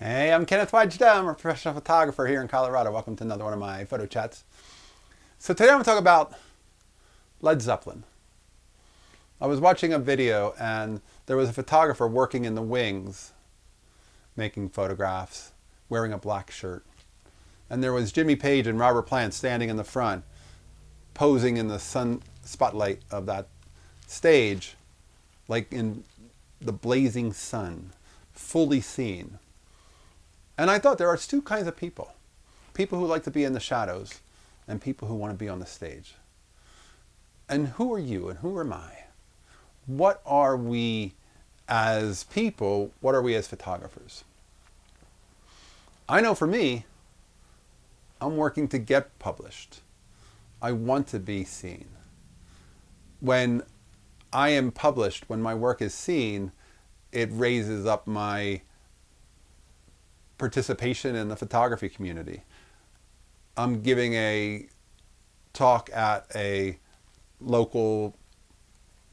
Hey, I'm Kenneth Wajda. I'm a professional photographer here in Colorado. Welcome to another one of my photo chats. So today I'm going to talk about Led Zeppelin. I was watching a video and there was a photographer working in the wings, making photographs, wearing a black shirt. And there was Jimmy Page and Robert Plant standing in the front, posing in the sun spotlight of that stage, like in the blazing sun, fully seen. And I thought there are two kinds of people. People who like to be in the shadows and people who want to be on the stage. And who are you and who am I? What are we as people? What are we as photographers? I know for me, I'm working to get published. I want to be seen. When I am published, when my work is seen, it raises up my participation in the photography community. I'm giving a talk at a local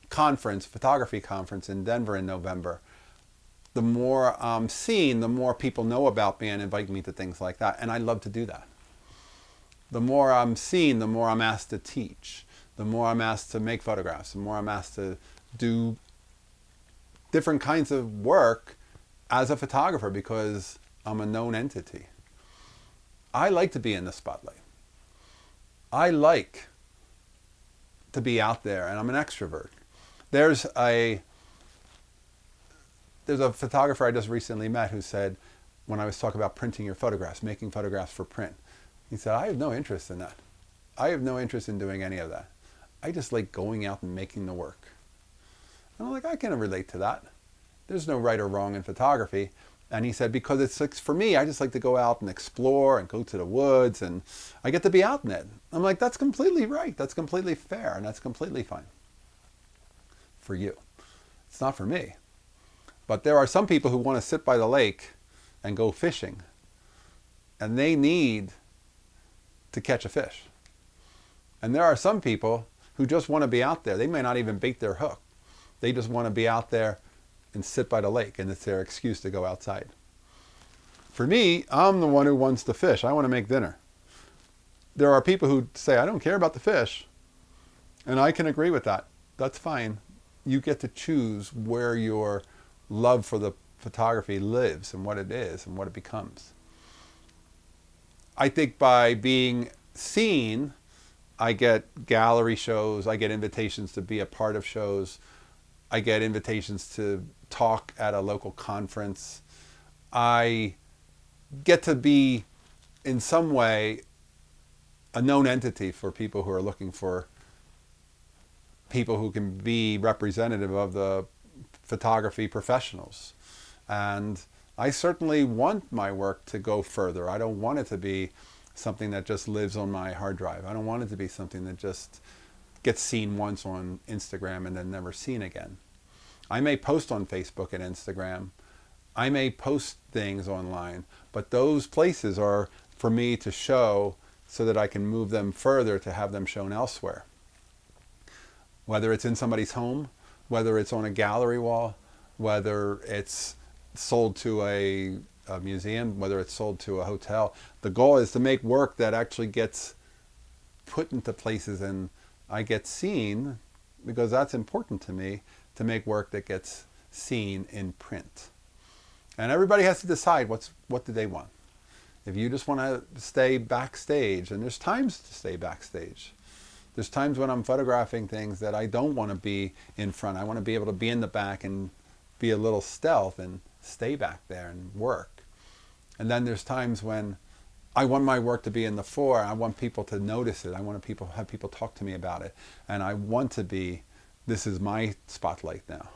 conference, photography conference in Denver in November. The more I'm seen, the more people know about me and invite me to things like that. And I love to do that. The more I'm seen, the more I'm asked to teach. The more I'm asked to make photographs. The more I'm asked to do different kinds of work as a photographer because I'm a known entity. I like to be in the spotlight. I like to be out there, and I'm an extrovert. There's a photographer I just recently met who said, when I was talking about printing your photographs, making photographs for print, he said, I have no interest in that. I have no interest in doing any of that. I just like going out and making the work. And I'm like, I can relate to that. There's no right or wrong in photography. And he said, because it's like, for me, I just like to go out and explore and go to the woods and I get to be out in it. I'm like, that's completely right. That's completely fair. And that's completely fine for you. It's not for me. But there are some people who want to sit by the lake and go fishing. And they need to catch a fish. And there are some people who just want to be out there. They may not even bait their hook. They just want to be out there and sit by the lake, and it's their excuse to go outside. For me, I'm the one who wants to fish. I want to make dinner. There are people who say, I don't care about the fish, and I can agree with that. That's fine. You get to choose where your love for the photography lives and what it is and what it becomes. I think by being seen, I get gallery shows, I get invitations to be a part of shows, I get invitations to talk at a local conference. I get to be, in some way, a known entity for people who are looking for people who can be representative of the photography professionals. And I certainly want my work to go further. I don't want it to be something that just lives on my hard drive. I don't want it to be something that just gets seen once on Instagram and then never seen again. I may post on Facebook and Instagram. I may post things online, but those places are for me to show so that I can move them further to have them shown elsewhere. Whether it's in somebody's home, whether it's on a gallery wall, whether it's sold to a museum, whether it's sold to a hotel. The goal is to make work that actually gets put into places and I get seen, because that's important to me, to make work that gets seen in print. And everybody has to decide what do they want. If you just want to stay backstage, and there's times to stay backstage. There's times when I'm photographing things that I don't want to be in front. I want to be able to be in the back and be a little stealth and stay back there and work. And then there's times when I want my work to be in the fore. I want people to notice it. I want to have people talk to me about it. And I want to be, this is my spotlight now.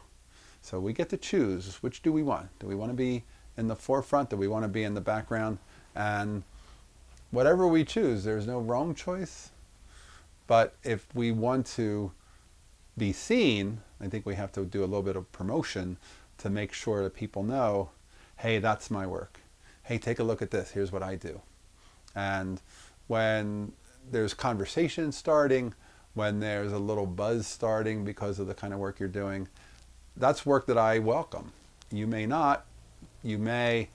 So we get to choose, which do we want? Do we want to be in the forefront? Do we want to be in the background? And whatever we choose, there's no wrong choice. But if we want to be seen, I think we have to do a little bit of promotion to make sure that people know, hey, that's my work. Hey, take a look at this. Here's what I do. And when there's conversation starting, when there's a little buzz starting because of the kind of work you're doing, that's work that I welcome. You may not, you may,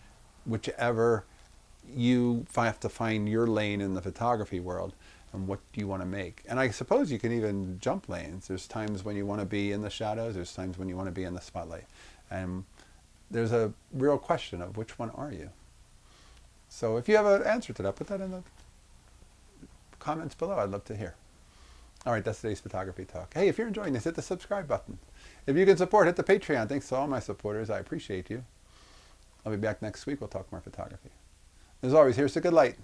whichever you have to find your lane in the photography world, and what do you want to make. And I suppose you can even jump lanes. There's times when you want to be in the shadows, there's times when you want to be in the spotlight. And there's a real question of which one are you? So if you have an answer to that, put that in the comments below. I'd love to hear. All right, that's today's photography talk. Hey, if you're enjoying this, hit the subscribe button. If you can support, hit the Patreon. Thanks to all my supporters. I appreciate you. I'll be back next week. We'll talk more photography. As always, here's to good light.